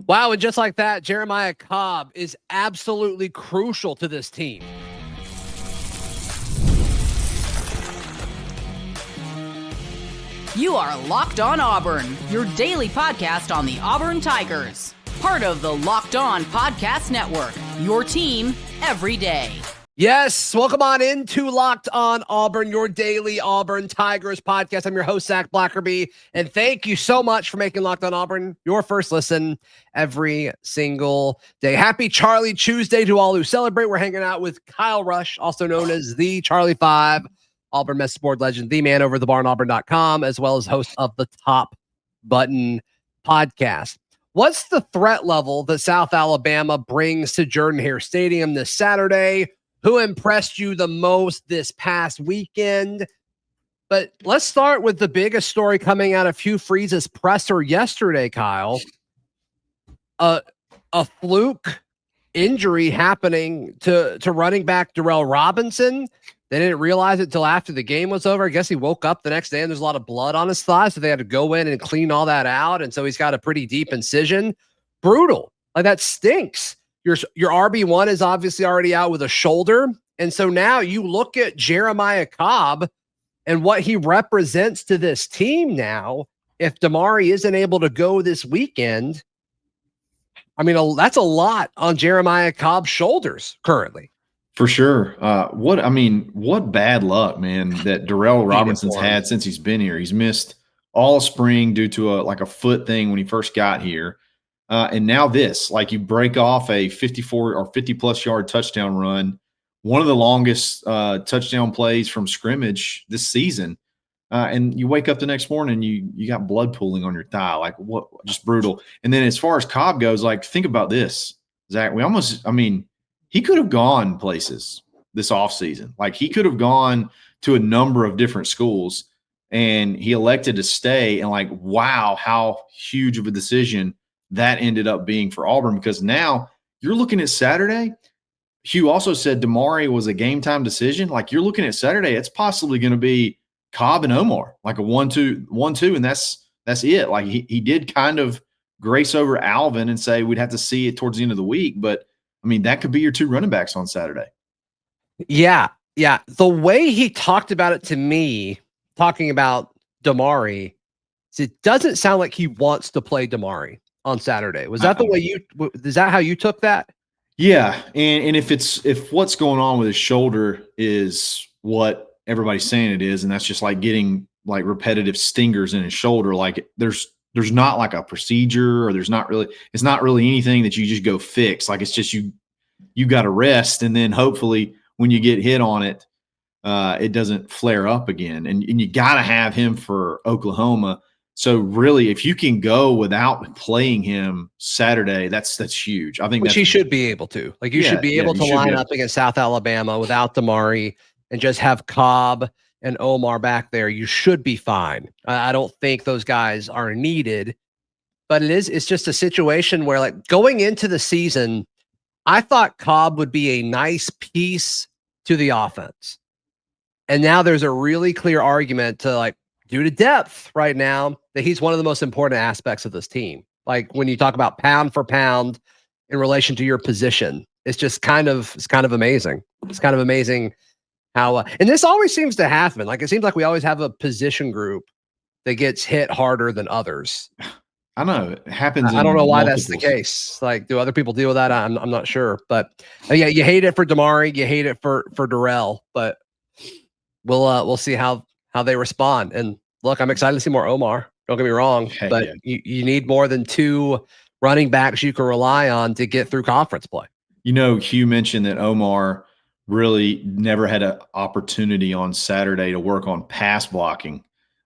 Wow, and just like that, Jeremiah Cobb is absolutely crucial to this team. You are Locked On Auburn, your daily podcast on the Auburn Tigers. Part of the Locked On Podcast Network, your team every day. Yes, welcome on into Locked On Auburn, your daily Auburn Tigers podcast. I'm your host, Zac Blackerby, and thank you so much for making Locked On Auburn your first listen every single day. Happy Charlie Tuesday to all who celebrate. We're hanging out with Kyle Rush, also known as the Charlie 5, Auburn message board legend, the man over thebarnauburn.com, as well as host of the Top Button podcast. What's the threat level that South Alabama brings to Jordan-Hare Stadium this Saturday? Who impressed you the most this past weekend? But let's start with the biggest story coming out of Hugh Freeze's presser yesterday, Kyle. A fluke injury happening to running back Durell Robinson. They didn't realize it until after the game was over. I guess he woke up the next day and there's a lot of blood on his thigh, so they had to go in and clean all that out. And so he's got a pretty deep incision. Brutal. Like, that stinks. Your RB1 is obviously already out with a shoulder. And so now you look at Jeremiah Cobb and what he represents to this team now. If Damari isn't able to go this weekend, I mean, that's a lot on Jeremiah Cobb's shoulders currently. For sure. What bad luck, man, that Durell Robinson's had since he's been here. He's missed all spring due to a foot thing when he first got here. And now this, like, you break off a 54 or 50-plus yard touchdown run, one of the longest touchdown plays from scrimmage this season, and you wake up the next morning, you got blood pooling on your thigh. Like, what? Just brutal. And then as far as Cobb goes, like, think about this, Zach. He could have gone places this offseason. Like, he could have gone to a number of different schools, and he elected to stay. And, like, wow, how huge of a decision that ended up being for Auburn, because now you're looking at Saturday. Hugh also said Damari was a game time decision. Like, you're looking at Saturday, it's possibly going to be Cobb and Omar, like a 1-2, and that's it. Like, he did kind of grace over Alvin and say we'd have to see it towards the end of the week, but I mean, that could be your two running backs on Saturday. Yeah. The way he talked about it to me, talking about Damari, it doesn't sound like he wants to play Damari on Saturday. Was that the way is that how you took that? Yeah. And if what's going on with his shoulder is what everybody's saying it is, and that's just like getting like repetitive stingers in his shoulder, like there's not like a procedure, or it's not really anything that you just go fix. Like, it's just you got to rest, and then hopefully when you get hit on it, it doesn't flare up again. And you got to have him for Oklahoma. So really, if you can go without playing him Saturday, that's huge. I think he should be able to. Like, you should be able to line up against South Alabama without Damari and just have Cobb and Omar back there. You should be fine. I don't think those guys are needed, but it's just a situation where, like, going into the season, I thought Cobb would be a nice piece to the offense. And now there's a really clear argument to, like, due to depth right now, that he's one of the most important aspects of this team. Like, when you talk about pound for pound in relation to your position, it's kind of amazing. It's kind of amazing how, and this always seems to happen. Like, it seems like we always have a position group that gets hit harder than others. I know it happens. I don't know why that's the case. Like, do other people deal with that? I'm not sure, but yeah, you hate it for Damari, you hate it for Durell, but we'll see how they respond. And look, I'm excited to see more Omar. Don't get me wrong, but you need more than two running backs you can rely on to get through conference play. Hugh mentioned that Omar really never had an opportunity on Saturday to work on pass blocking.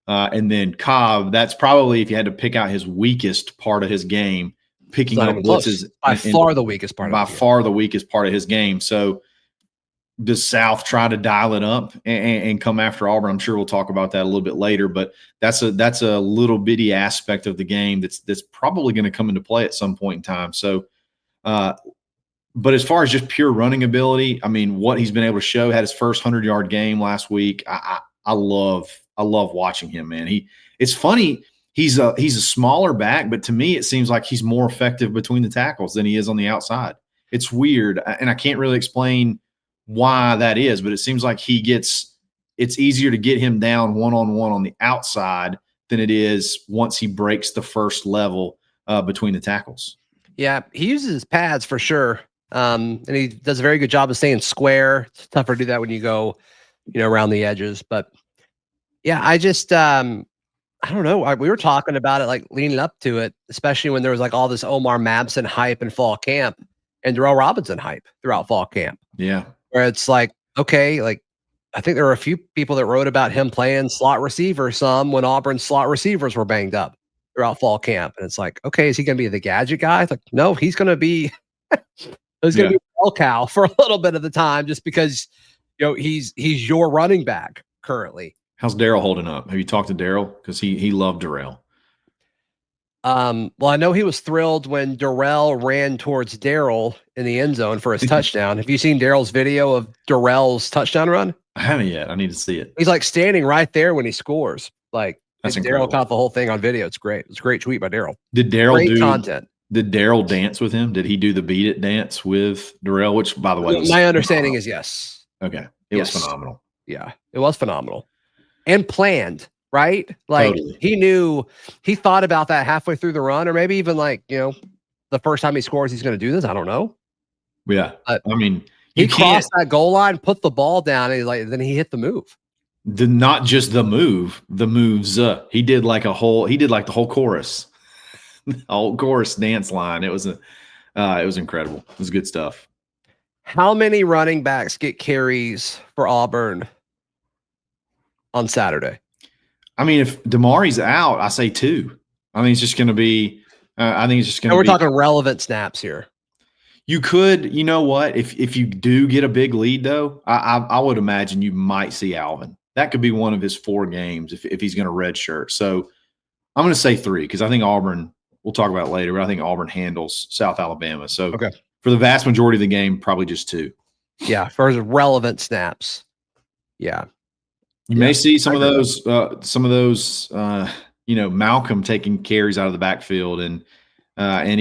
And then Cobb, that's probably, if you had to pick out his weakest part of his game, picking up blitzes. By far the weakest part of his game. So does South try to dial it up and come after Auburn? I'm sure we'll talk about that a little bit later, but that's a little bitty aspect of the game that's probably going to come into play at some point in time. So, but as far as just pure running ability, I mean, what he's been able to show, had his first 100-yard game last week. I love watching him, man. It's funny. he's a smaller back, but to me, it seems like he's more effective between the tackles than he is on the outside. It's weird, and I can't really explain why that is, but it seems like it's easier to get him down one-on-one on the outside than it is once he breaks the first level between the tackles. Yeah, he uses his pads for sure. And he does a very good job of staying square. It's tougher to do that when you go, around the edges. But yeah, I just, I don't know. We were talking about it like leading up to it, especially when there was like all this Omar Mabson hype in fall camp and Durell Robinson hype throughout fall camp. Yeah. Where it's like, okay, like I think there were a few people that wrote about him playing slot receiver some when Auburn's slot receivers were banged up throughout fall camp. And it's like, okay, is he going to be the gadget guy? It's like, no, he's going to be he's going to be bell cow for a little bit of the time just because, he's your running back currently. How's Darrell holding up? Have you talked to Darrell? Because he loved Durell. Well, I know he was thrilled when Durell ran towards Darrell in the end zone for his touchdown. Have you seen Darrell's video of Durell's touchdown run? I haven't yet. I need to see it. He's like standing right there when he scores. Like that's Darrell incredible. caught the whole thing on video. It's great. It's a great tweet by Darrell. Did Darrell do content? Did Darrell dance with him? Did he do the beat it dance with Durell? Which, by the way, my understanding is yes. Okay, it was phenomenal. Yeah, it was phenomenal and planned. Right? Like totally. He thought about that halfway through the run, or maybe even like, the first time he scores, he's going to do this. I don't know. Yeah. But I mean, he crossed that goal line, put the ball down, and then he hit the move. Not just the move, the moves. He did like the whole chorus, the whole chorus dance line. It was incredible. It was good stuff. How many running backs get carries for Auburn on Saturday? I mean, if Damari's out, I say 2. I think it's just going to be. We're talking relevant snaps here. You could, you know what? If you do get a big lead, though, I would imagine you might see Alvin. That could be one of his 4 games if he's going to redshirt. So I'm going to say 3 because I think Auburn. We'll talk about it later, but I think Auburn handles South Alabama. So for the vast majority of the game, probably just 2. Yeah, for relevant snaps. Yeah. You may see some of those, Malcolm taking carries out of the backfield and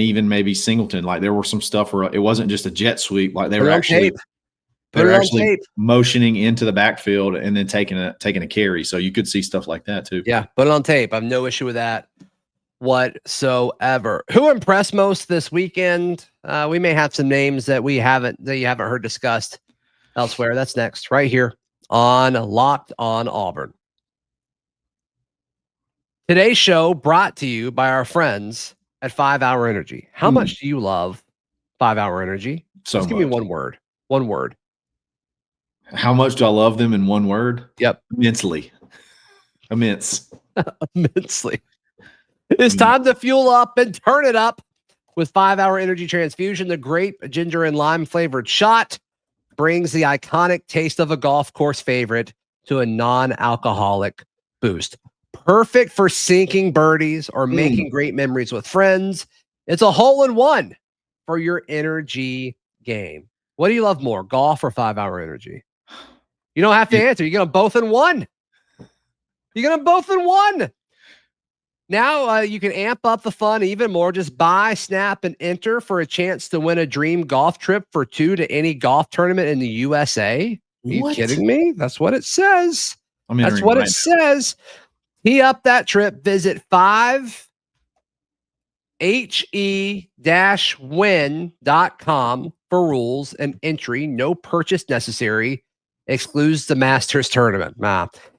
even maybe Singleton. Like there were some stuff where it wasn't just a jet sweep. Like they were actually motioning into the backfield and then taking a carry. So you could see stuff like that too. Yeah, put it on tape. I have no issue with that whatsoever. Who impressed most this weekend? We may have some names that you haven't heard discussed elsewhere. That's next, right here on Locked on Auburn. Today's show brought to you by our friends at 5 Hour Energy. How much do you love 5 Hour Energy? So Just give me one word. One word. How much do I love them in one word? Yep. Immensely. Immense. Immensely. It's time to fuel up and turn it up with 5 Hour Energy Transfusion. The grape, ginger, and lime flavored shot brings the iconic taste of a golf course favorite to a non-alcoholic boost. Perfect for sinking birdies or making great memories with friends. It's a hole-in-one for your energy game. What do you love more, golf or 5 Hour Energy? You don't have to answer. You're going to both in one. Now you can amp up the fun even more. Just buy, snap, and enter for a chance to win a dream golf trip for 2 to any golf tournament in the USA. Are you kidding me? That's what it says. That's what it says. Tee up that trip. Visit 5he-win.com for rules and entry. No purchase necessary. Excludes the Masters tournament.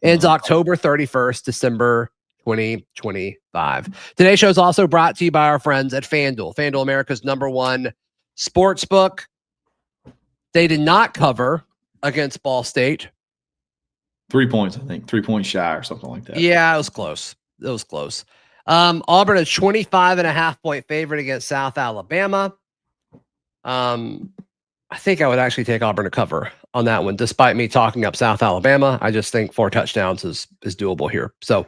Ends October 31st, December 2025. Today's show is also brought to you by our friends at FanDuel. FanDuel, America's #1 sports book. They did not cover against Ball State. 3 points, I think. 3 points shy or something like that. Yeah, it was close. Auburn, a 25.5-point favorite against South Alabama. I think I would actually take Auburn to cover on that one, despite me talking up South Alabama. I just think 4 touchdowns is doable here. So,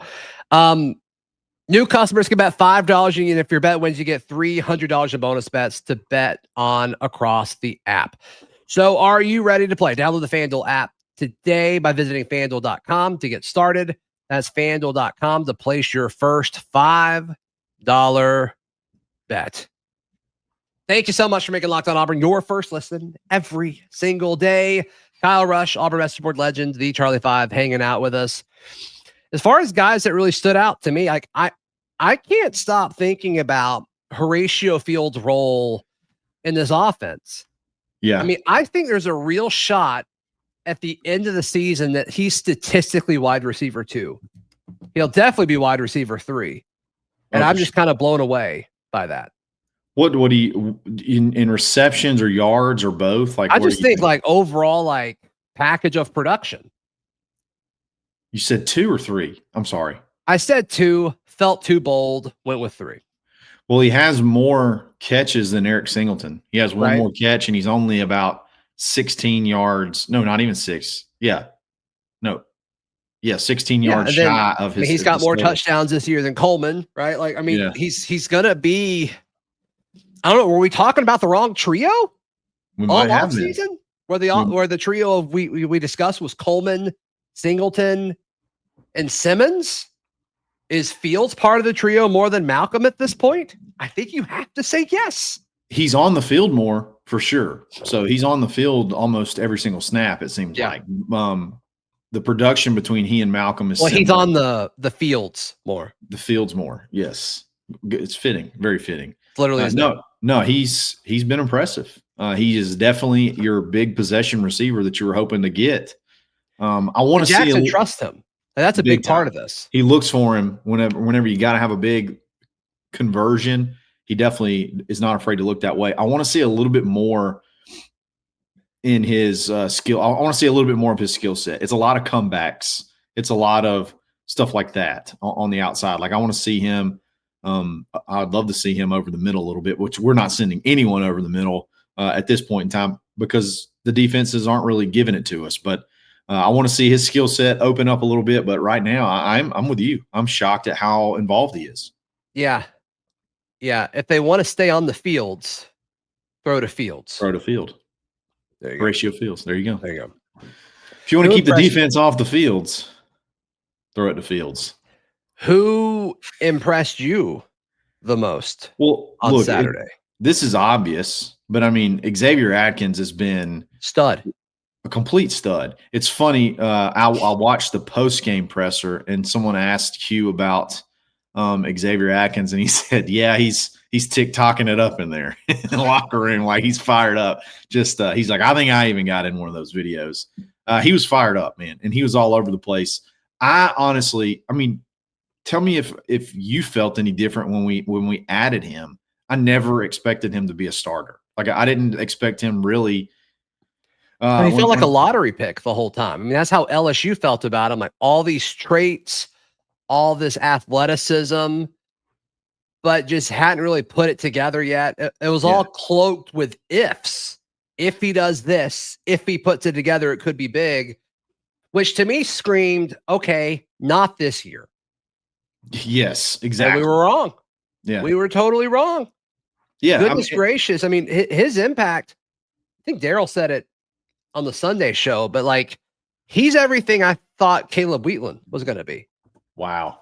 new customers can bet $5, and if your bet wins, you get $300 in bonus bets to bet on across the app. So, are you ready to play? Download the FanDuel app today by visiting FanDuel.com to get started. That's FanDuel.com to place your first $5 bet. Thank you so much for making Locked On Auburn your first listen every single day. Kyle Rush, Auburn message board legend, the Charlie 5, hanging out with us. As far as guys that really stood out to me, like I can't stop thinking about Horatio Field's role in this offense. Yeah. I mean, I think there's a real shot at the end of the season that he's statistically wide receiver 2. He'll definitely be wide receiver 3. And I'm just kind of blown away by that. What do you in receptions or yards or both? Like, I just think like overall, like package of production. You said 2 or 3. I'm sorry. I said 2, felt too bold, went with 3. Well, he has more catches than Eric Singleton. He has one more catch, and he's only about 16 yards. No, not even 6. Yeah. No. Yeah, 16 yards shy of his. He's got more touchdowns this year than Coleman, right? Like, I mean, Yeah. he's gonna be. I don't know. Were we talking about the wrong trio We all might have off been. season? Where the trio of we discussed was Coleman, Singleton, and Simmons? Is Fields part of the trio more than Malcolm at this point? I think you have to say yes. He's on the field more for sure. So he's on the field almost every single snap. It seems like the production between he and Malcolm is. Well, similar. he's on the fields more. The fields more. Yes, it's fitting. Very fitting. It's literally his name. No. He's been impressive. He is definitely your big possession receiver that you were hoping to get. I want to see Jackson trust him. And that's a big part of this. He looks for him whenever you got to have a big conversion. He definitely is not afraid to look that way. I want to see a little bit more in his skill. I want to see a little bit more of his skill set. It's a lot of comebacks. It's a lot of stuff like that on the outside. Like I want to see him. I'd love to see him over the middle a little bit, which we're not sending anyone over the middle at this point in time because the defenses aren't really giving it to us. But I want to see his skill set open up a little bit. But right now, I'm with you. I'm shocked at how involved he is. Yeah. Yeah. If they want to stay on the fields, throw to Fields. Throw to field. There you go. Ratio Fields. There you go. There you go. If you want to keep the defense off the fields, throw it to Fields. Who impressed you the most on Saturday? This is obvious, but I mean, Xavier Atkins has been stud. A complete stud. It's funny. I watched the post-game presser, and someone asked Hugh about Xavier Atkins, and he said, "Yeah, he's TikToking it up in there in the locker room, like he's fired up." Just he's like, "I think I even got in one of those videos." He was fired up, man, and he was all over the place. I mean, tell me if you felt any different when we added him. I never expected him to be a starter. Like I didn't expect him really. He felt like a lottery pick the whole time. I mean, that's how LSU felt about him. Like all these traits, all this athleticism, but just hadn't really put it together yet. It was all cloaked with ifs. If he does this, if he puts it together, it could be big, which to me screamed, okay, not this year. Yes, exactly. And we were wrong. Yeah. We were totally wrong. Yeah. Goodness gracious. I mean, his impact, I think Darryl said it on the Sunday show, but like he's everything I thought Caleb Wheatland was going to be. Wow.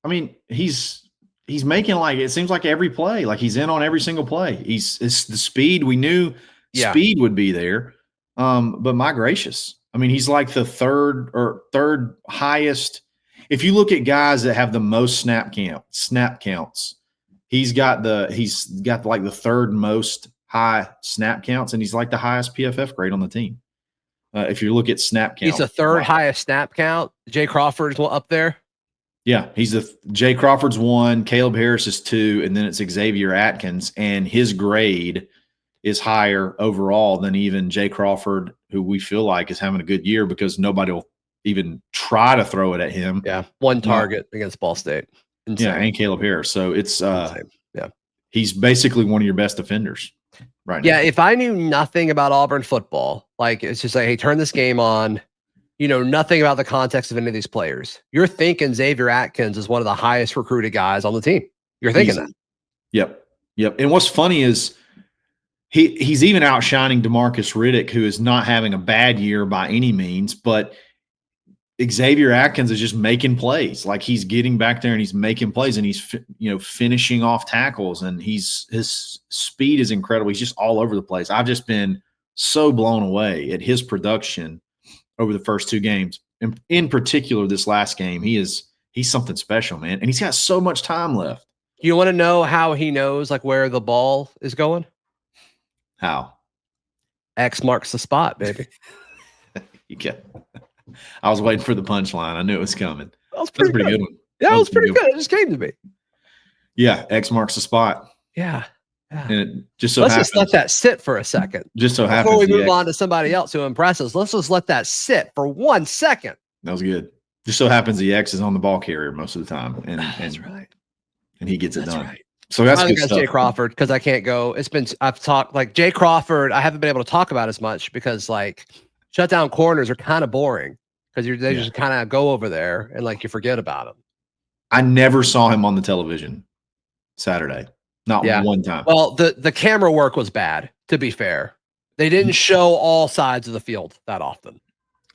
I mean, he's making like, it seems like every play, like he's in on every single play. It's the speed. We knew speed would be there. But my gracious, I mean, he's like the third highest. If you look at guys that have the most snap counts, he's got like the third most high snap counts, and he's like the highest PFF grade on the team. If you look at snap count, he's the third highest snap count. Jay Crawford's up there. Yeah, Jay Crawford's 1, Caleb Harris is 2, and then it's Xavier Atkins, and his grade is higher overall than even Jay Crawford, who we feel like is having a good year because nobody will even try to throw it at him. Yeah, 1 target against Ball State. Insane. Yeah, and Caleb Harris. So it's he's basically one of your best defenders right now. Yeah, if I knew nothing about Auburn football, like it's just like, hey, turn this game on. You know nothing about the context of any of these players. You're thinking Xavier Atkins is one of the highest recruited guys on the team. You're thinking that. Yep. And what's funny is he's even outshining DeMarcus Riddick, who is not having a bad year by any means, but Xavier Atkins is just making plays. Like he's getting back there and he's making plays and he's finishing off tackles and his speed is incredible. He's just all over the place. I've just been so blown away at his production over the first 2 games. In particular, this last game, he's something special, man. And he's got so much time left. You want to know how he knows like where the ball is going? How? X marks the spot, baby. I was waiting for the punchline. I knew it was coming. That was pretty good one. Yeah, that was pretty good. It just came to me. Yeah, X marks the spot. Yeah. And it just let's just let that sit for a second. Just so happens. Before we move on to somebody else who impresses, let's just let that sit for 1 second. That was good. Just so happens the X is on the ball carrier most of the time. And that's right. And he gets it done. Right. So that's good stuff. Jay Crawford, because I can't go. I've talked like Jay Crawford. I haven't been able to talk about as much because like shutdown corners are kind of boring because they just kind of go over there and like you forget about them. I never saw him on the television Saturday. Not one time. Well, the camera work was bad, to be fair. They didn't show all sides of the field that often.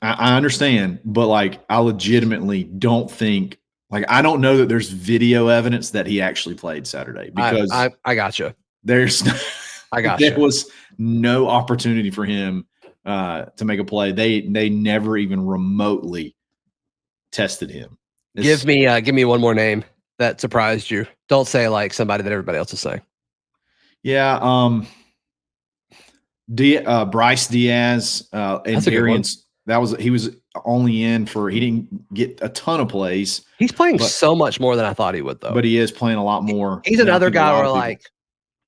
I understand, but like I legitimately don't think I don't know that there's video evidence that he actually played Saturday because I got you. There was no opportunity for him to make a play. They never even remotely tested him. Give me one more name that surprised you. Don't say like somebody that everybody else is saying. Yeah, Bryce Diaz and Darian's. He was only in for he didn't get a ton of plays. He's playing so much more than I thought he would, though. But he is playing a lot more. He's another guy where like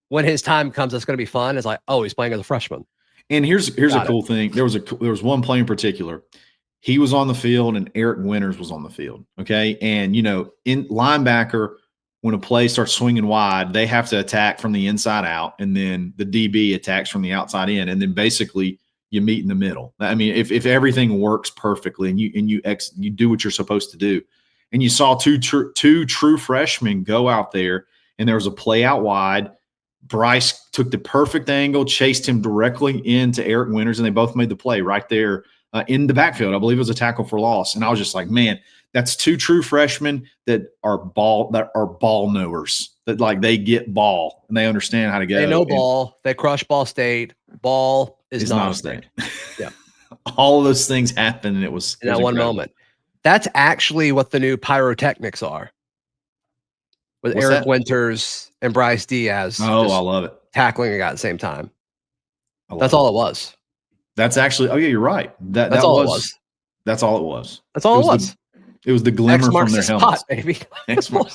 when his time comes, it's going to be fun. It's like, oh, he's playing as a freshman. And here's a cool thing. There was one play in particular. He was on the field and Eric Winters was on the field. Okay, and in linebacker, when a play starts swinging wide, they have to attack from the inside out, and then the DB attacks from the outside in, and then basically you meet in the middle. I mean, if everything works perfectly and you do what you're supposed to do, and you saw two true freshmen go out there, and there was a play out wide. Bryce took the perfect angle, chased him directly into Eric Winters, and they both made the play right there in the backfield. I believe it was a tackle for loss, and I was just like, man, that's 2 true freshmen that are ball knowers. That like they get ball and they understand how to go. They know ball. They crush Ball State. Ball is not a thing. Yeah. All of those things happened, and it was in that one moment. That's actually what the new pyrotechnics are. With Eric Winters and Bryce Diaz. Oh, I love it. Tackling a guy at the same time. That's all it was. That's actually, oh yeah, you're right. That's all it was. That's all it was. That's all it was. It was the glimmer from their helmets. Baby. Let's go.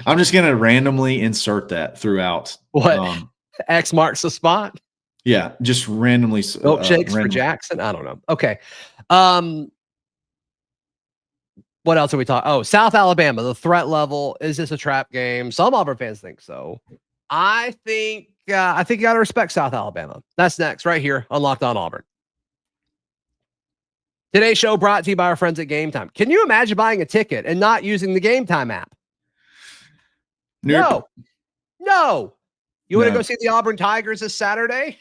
I'm just going to randomly insert that throughout. What? X marks the spot? Yeah, just randomly. Milkshakes for Jackson? I don't know. Okay. What else are we talking? Oh, South Alabama, the threat level. Is this a trap game? Some Auburn fans think so. I think you got to respect South Alabama. That's next right here on Locked On Auburn. Today's show brought to you by our friends at Game Time. Can you imagine buying a ticket and not using the Game Time app? Nope. No. You want to go see the Auburn Tigers this Saturday?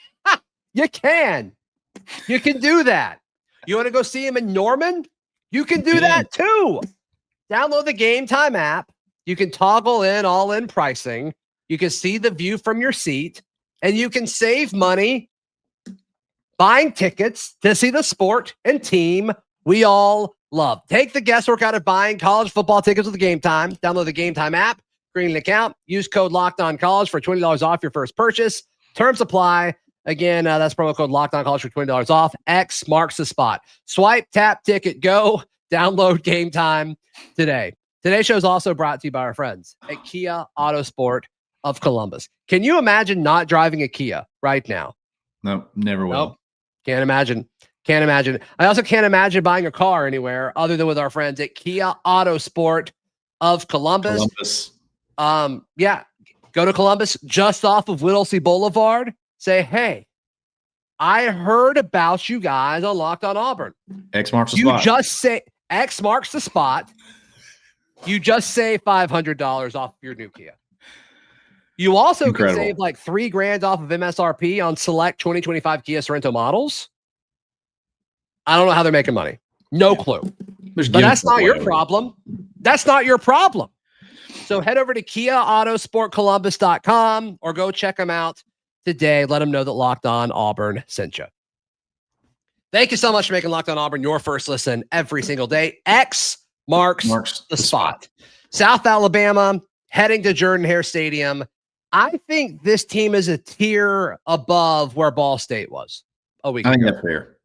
You can. You can do that. You want to go see them in Norman? You can do that too. Download the Game Time app. You can toggle in all-in pricing. You can see the view from your seat, and you can save money buying tickets to see the sport and team we all love. Take the guesswork out of buying college football tickets with Game Time. Download the Game Time app, create an account, use code LOCKEDONCollege for $20 off your first purchase. Terms apply. Again, that's promo code LOCKEDONCollege for $20 off. X marks the spot. Swipe, tap, ticket, go. Download Game Time today. Today's show is also brought to you by our friends at Kia Autosport of Columbus. Can you imagine not driving a Kia right now? No, never will. Nope. Can't imagine. I also can't imagine buying a car anywhere other than with our friends at Kia Autosport of Columbus. Yeah. Go to Columbus just off of Whittlesey Boulevard. Say, hey, I heard about you guys on Locked On Auburn. X marks the spot. You just say X marks the spot. You just save $500 off your new Kia. You also can save like $3,000 off of MSRP on select 2025 Kia Sorento models. I don't know how they're making money. No clue. But that's not your problem. That's not your problem. So head over to KiaAutosportColumbus.com or go check them out today. Let them know that Locked On Auburn sent you. Thank you so much for making Locked On Auburn your first listen every single day. X marks the spot. South Alabama heading to Jordan-Hare Stadium. I think this team is a tier above where Ball State was a week ago. I think that's fair.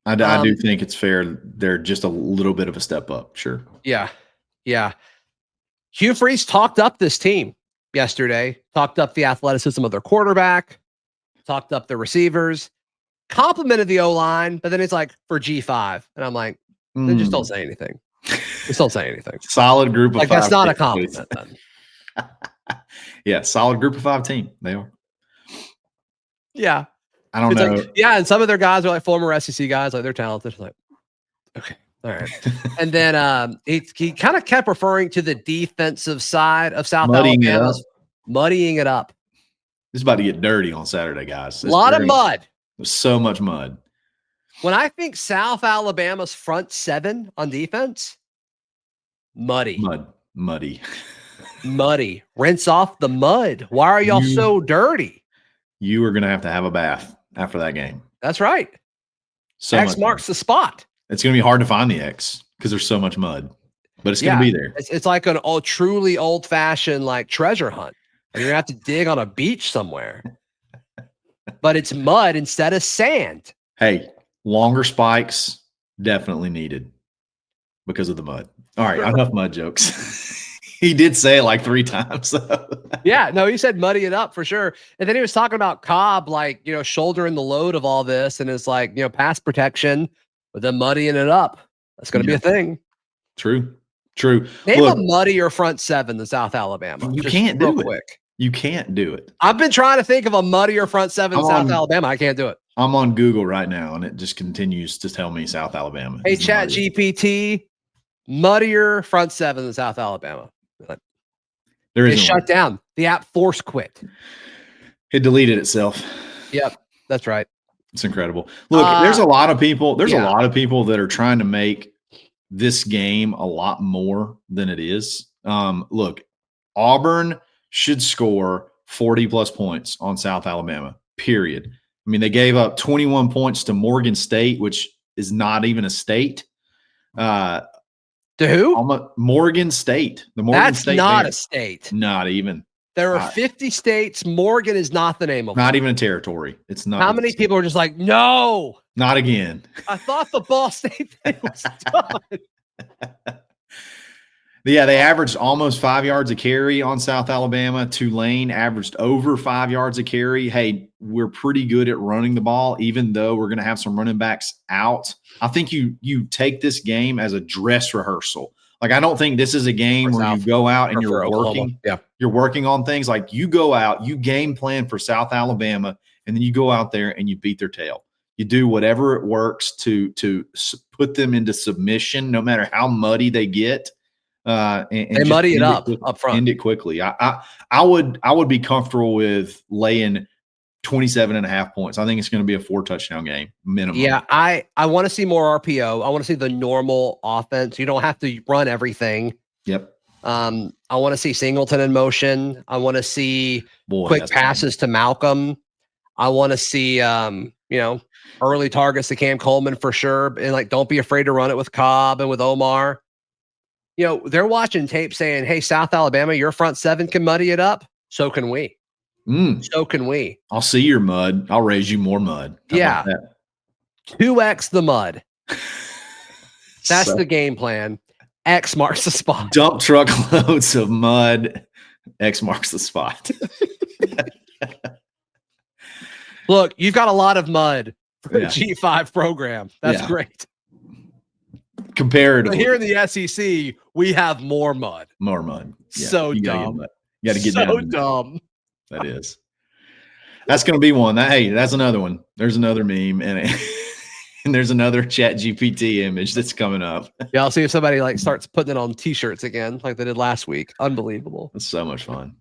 I do think it's fair. They're just a little bit of a step up. Sure. Yeah. Yeah. Hugh Freeze talked up this team yesterday, talked up the athleticism of their quarterback, talked up the receivers, complimented the O-line, but then it's like for G5. And I'm like, then just don't say anything. Just don't say anything. Solid group of five. That's not a compliment then. Yeah, solid group of 5 team. They are. Yeah. I don't know. Like, yeah, and some of their guys are like former SEC guys, like they're talented. It's like, okay, all right. And then he kind of kept referring to the defensive side of South Alabama, muddying it up. It's about to get dirty on Saturday, guys. A lot of mud. There's so much mud. When I think South Alabama's front 7 on defense, muddy. Muddy. Muddy. Rinse off the mud. Why are y'all so dirty? You are going to have a bath after that game. That's right. So X marks the spot. It's going to be hard to find the X because there's so much mud, but it's going to be there. It's like an truly old-fashioned like treasure hunt. You're going to have to dig on a beach somewhere. But it's mud instead of sand. Hey, longer spikes definitely needed because of the mud. All right, enough mud jokes. He did say it like 3 times. So. Yeah, no, he said muddy it up for sure. And then he was talking about Cobb, like, shouldering the load of all this. And it's like, pass protection, but then muddying it up. That's going to be a thing. True. Name a muddier front 7 than South Alabama. You can't do it. You can't do it. I've been trying to think of a muddier front 7 than South Alabama. I can't do it. I'm on Google right now, and it just continues to tell me South Alabama. Hey, Chat GPT, muddier front 7 than South Alabama. There is shut down. The app force quit. It deleted itself. Yep, that's right. It's incredible. Look, there's a lot of people. There's a lot of people that are trying to make this game a lot more than it is. Look, Auburn should score 40 plus points on South Alabama. Period. I mean, they gave up 21 points to Morgan State, which is not even a state. To who? Morgan State. That's not a state. Not even. There are 50 states. Morgan is not the name of not it. even a territory. It's not. How many people are just like, no? Not again. I thought the Ball State thing was done. Yeah, they averaged almost 5 yards a carry on South Alabama. Tulane averaged over 5 yards a carry. Hey, we're pretty good at running the ball, even though we're going to have some running backs out. I think you take this game as a dress rehearsal. Like, I don't think this is a game where you go out and you're working. Yeah. You're working on things. Like, you go out, you game plan for South Alabama, and then you go out there and you beat their tail. You do whatever it works to put them into submission, no matter how muddy they get. And they muddy it up front. End it quickly. I would be comfortable with laying 27.5 points. I think it's going to be a 4 touchdown game minimum. Yeah, I want to see more RPO. I want to see the normal offense. You don't have to run everything. Yep. I want to see Singleton in motion. I want to see quick passes to Malcolm. I want to see early targets to Cam Coleman for sure. And like, don't be afraid to run it with Cobb and with Omar. They're watching tape saying, hey, South Alabama, your front 7 can muddy it up. So can we. So can we. I'll see your mud. I'll raise you more mud. How about that? 2X the mud. That's the game plan. X marks the spot. Dump truckloads of mud. X marks the spot. Look, you've got a lot of mud for a G5 program. That's great. Comparatively. But here in the SEC, we have more mud. More mud. Yeah, so dumb. You got to get so dumb. That is. That's going to be one. That's another one. There's another meme and there's another Chat GPT image that's coming up. Yeah, I'll see if somebody starts putting it on T-shirts again, like they did last week. Unbelievable. It's so much fun.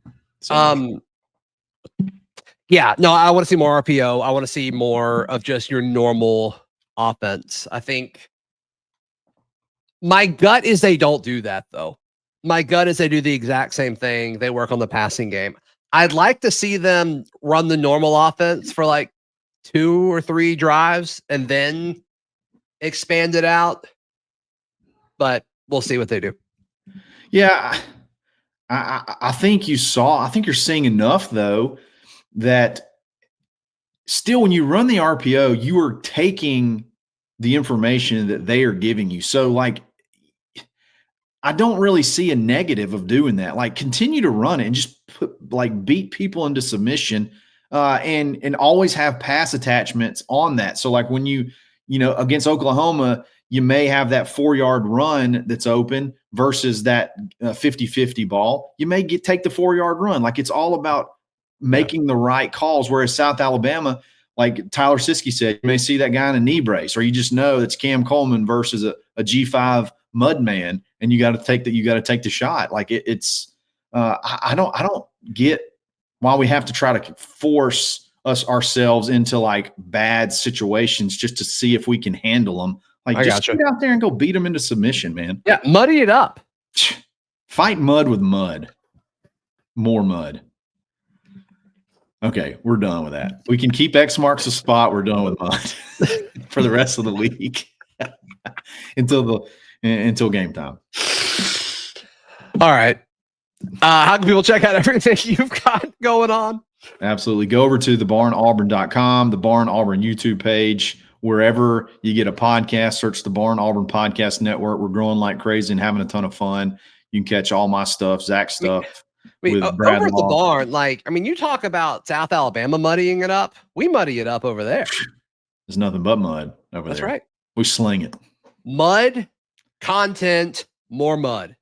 Yeah, no, I want to see more RPO. I want to see more of just your normal offense. I think My gut is they don't do that, though. My gut is they do the exact same thing. They work on the passing game. I'd like to see them run the normal offense for like 2 or 3 drives and then expand it out. But we'll see what they do. Yeah, I think you're seeing enough, though, that still when you run the RPO, you are taking the information that they are giving you. So, like, I don't really see a negative of doing that. Like, continue to run it and just beat people into submission, and always have pass attachments on that. So, like, when you against Oklahoma, you may have that 4-yard run that's open versus that 50-50 ball. You may take the 4-yard run. Like, it's all about making the right calls. Whereas South Alabama, like Tyler Siskey said, you may see that guy in a knee brace, or you just know it's Cam Coleman versus a G5 mud man, and you got to take the shot. Like, I don't get why we have to try to force ourselves into like bad situations just to see if we can handle them. Like, just get out there and go beat them into submission, man. Yeah, muddy it up. Fight mud with mud. More mud. Okay, we're done with that. We can keep X marks the spot. We're done with mud for the rest of the week until game time. All right. How can people check out everything you've got going on? Absolutely. Go over to thebarnauburn.com, the Barn Auburn YouTube page. Wherever you get a podcast, search the Barn Auburn Podcast Network. We're growing like crazy and having a ton of fun. You can catch all my stuff, Zach's stuff. With Brad over at the Barn, like, I mean, you talk about South Alabama muddying it up. We muddy it up over there. There's nothing but mud over there. That's right. We sling it. Mud, content, more mud.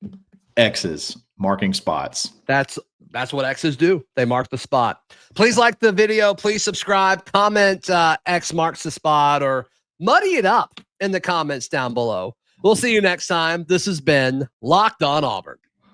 X's, marking spots. That's what X's do. They mark the spot. Please like the video. Please subscribe. Comment X marks the spot, or muddy it up in the comments down below. We'll see you next time. This has been Locked On Auburn.